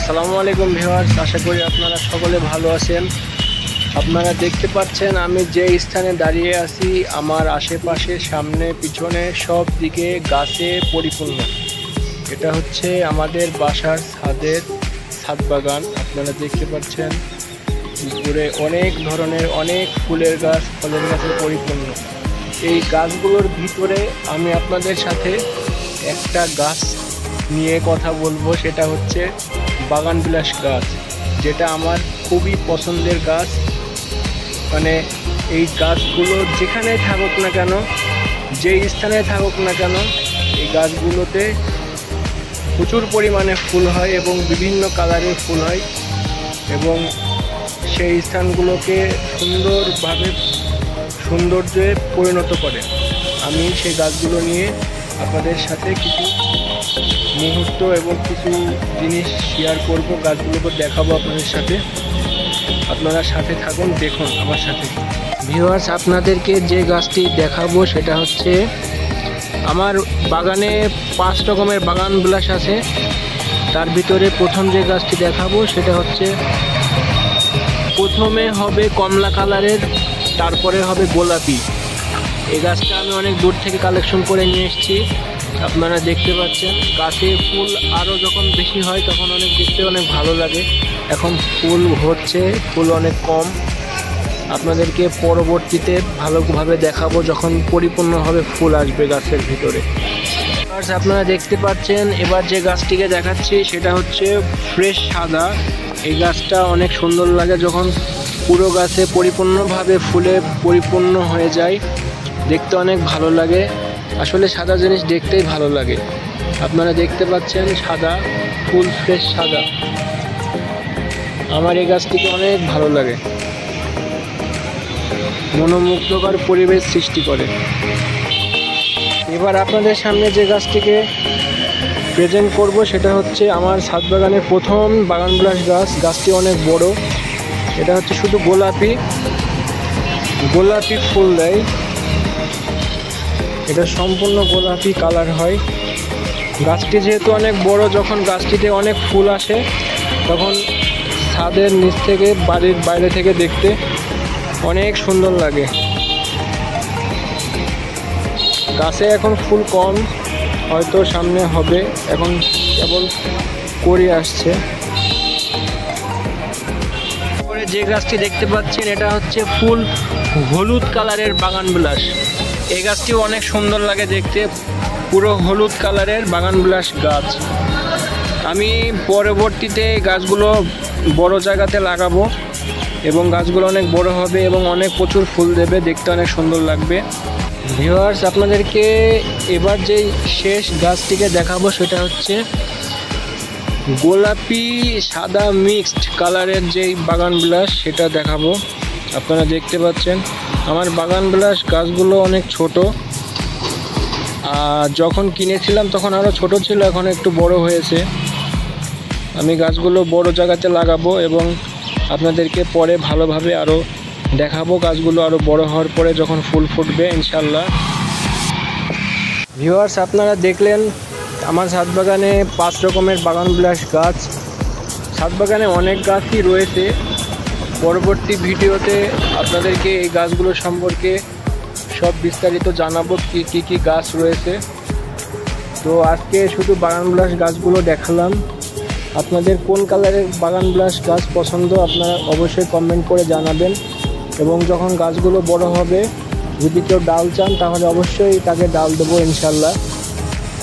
আসসালামু আলাইকুম ভিউয়ার্স, আশা করি আপনারা সকলে ভালো আছেন। আপনারা দেখতে পাচ্ছেন আমি যে স্থানে দাঁড়িয়ে আছি, আমার আশেপাশে সামনে পিছনে সব দিকে গাছে পরিপূর্ণ। এটা হচ্ছে আমাদের বাসার ছাদ বাগান। আপনারা দেখতে পাচ্ছেন উপরে অনেক ধরনের অনেক ফুলের গাছ, ফলের গাছে পরিপূর্ণ। এই গাছগুলোর ভিতরে আমি আপনাদের সাথে একটা গাছ নিয়ে কথা বলবো, সেটা হচ্ছে বাগান বিলাস গাছ, যেটা আমার খুবই পছন্দের গাছ। মানে এই গাছগুলো যেখানে থাকুক না কেন, যেই স্থানে থাকুক না কেন, এই গাছগুলোতে প্রচুর পরিমাণে ফুল হয় এবং বিভিন্ন কালারের ফুল হয় এবং সেই স্থানগুলোকে সৌন্দর্যে পরিণত করে। আমি সেই গাছগুলো নিয়ে আপনাদের সাথে কিছু মুহূর্ত এবং কিছু জিনিস শেয়ার করব, গাছগুলোকে দেখাবো আপনাদের সাথে। আপনারা সাথে থাকুন, দেখুন আমার সাথে। ভিউয়ার্স, আপনাদেরকে যে গাছটি দেখাবো সেটা হচ্ছে, আমার বাগানে 5 রকমের বাগান বিলাস আছে। তার ভিতরে প্রথম যে গাছটি দেখাবো সেটা হচ্ছে, প্রথমে হবে কমলা কালারের, তারপরে হবে গোলাপি। এই গাছটা আমি অনেক দূর থেকে কালেকশন করে নিয়ে এসেছি। আপনারা দেখতে পাচ্ছেন গাছে ফুল আরও যখন বেশি হয় তখন দেখতে অনেক ভালো লাগে। এখন ফুল হচ্ছে, ফুল অনেক কম। আপনাদেরকে পরবর্তীতে ভালোভাবে দেখাবো যখন পরিপূর্ণভাবে ফুল আসবে গাছের ভিতরে। আপনারা দেখতে পাচ্ছেন এবার যে গাছটিকে দেখাচ্ছি সেটা হচ্ছে ফ্রেশ সাদা। এই গাছটা অনেক সুন্দর লাগে যখন পুরো গাছে পরিপূর্ণভাবে ফুলে পরিপূর্ণ হয়ে যায়, দেখতে অনেক ভালো লাগে। আসলে সাদা জিনিস দেখতেই ভালো লাগে। আপনারা দেখতে পাচ্ছেন সাদা ফুল, ফ্রেশ সাদা। আমার এই গাছটিকে অনেক ভালো লাগে, মনোমুগ্ধকর পরিবেশ সৃষ্টি করে। এবার আপনাদের সামনে যে গাছটিকে প্রেজেন্ট করব সেটা হচ্ছে আমার ছাদ বাগানের প্রথম বাগান বিলাস গাছ। গাছটি অনেক বড়। এটা হচ্ছে শুধু গোলাপি ফুল দেয়। এটা সম্পূর্ণ গোলাপি কালার হয়। গাছটি যেহেতু অনেক বড়, যখন গাছটিতে অনেক ফুল আসে তখন ছাদের নিচ থেকে, বাড়ির বাইরে থেকে দেখতে অনেক সুন্দর লাগে। গাছে এখন ফুল কম, হয়তো সামনে হবে, এখন কেবল করি আসছে। পরে যে গাছটি দেখতে পাচ্ছেন এটা হচ্ছে ফুল হলুদ কালারের বাগান বিলাস। এই গাছটিও অনেক সুন্দর লাগে দেখতে, পুরো হলুদ কালারের বাগান বিলাস গাছ। আমি পরবর্তীতে গাছগুলো বড় জায়গাতে লাগাবো এবং গাছগুলো অনেক বড় হবে এবং অনেক প্রচুর ফুল দেবে, দেখতে অনেক সুন্দর লাগবে। ভিউয়ার্স, আপনাদেরকে এবার যেই শেষ গাছটিকে দেখাবো সেটা হচ্ছে গোলাপি সাদা মিক্সড কালারের যেই বাগান বিলাস, সেটা দেখাবো। আপনারা দেখতে পাচ্ছেন আমার বাগান বিলাস গাছগুলো অনেক ছোট। যখন কিনেছিলাম তখন আরও ছোট ছিল, এখন একটু বড় হয়েছে। আমি গাছগুলো বড় জায়গাতে লাগাবো এবং আপনাদেরকে পরে ভালোভাবে আরও দেখাবো গাছগুলো আরও বড় হওয়ার পরে, যখন ফুল ফুটবে ইনশাল্লাহ। ভিউয়ার্স, আপনারা দেখলেন আমার ছাদ বাগানে 5 রকমের বাগান বিলাস গাছ। ছাদ বাগানে অনেক গাছই রয়েছে। পরবর্তী ভিডিওতে আপনাদেরকে এই গাছগুলো সম্পর্কে সব বিস্তারিত জানাবো, কি গাছ রয়েছে। তো আজকে শুধু বাগান বিলাস গাছগুলো দেখালাম। আপনাদের কোন কালারের বাগান বিলাস গাছ পছন্দ আপনারা অবশ্যই কমেন্ট করে জানাবেন। এবং যখন গাছগুলো বড় হবে, যদি কেউ ডাল চান তাহলে অবশ্যই তাকে ডাল দেবো ইনশাল্লাহ।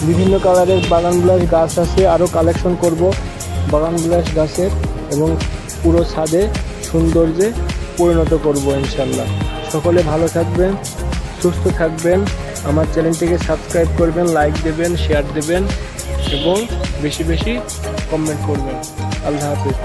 বিভিন্ন কালারের বাগান বিলাস গাছ আছে, আরও কালেকশন করব বাগান বিলাস গাছের এবং পুরো ছাদে সৌন্দর্যে পরিণত করব ইনশাল্লাহ। সকলে ভালো থাকবেন, সুস্থ থাকবেন। আমার চ্যানেলটিকে সাবস্ক্রাইব করবেন, লাইক দেবেন, শেয়ার দেবেন এবং বেশি বেশি কমেন্ট করবেন। আল্লাহ হাফেজ।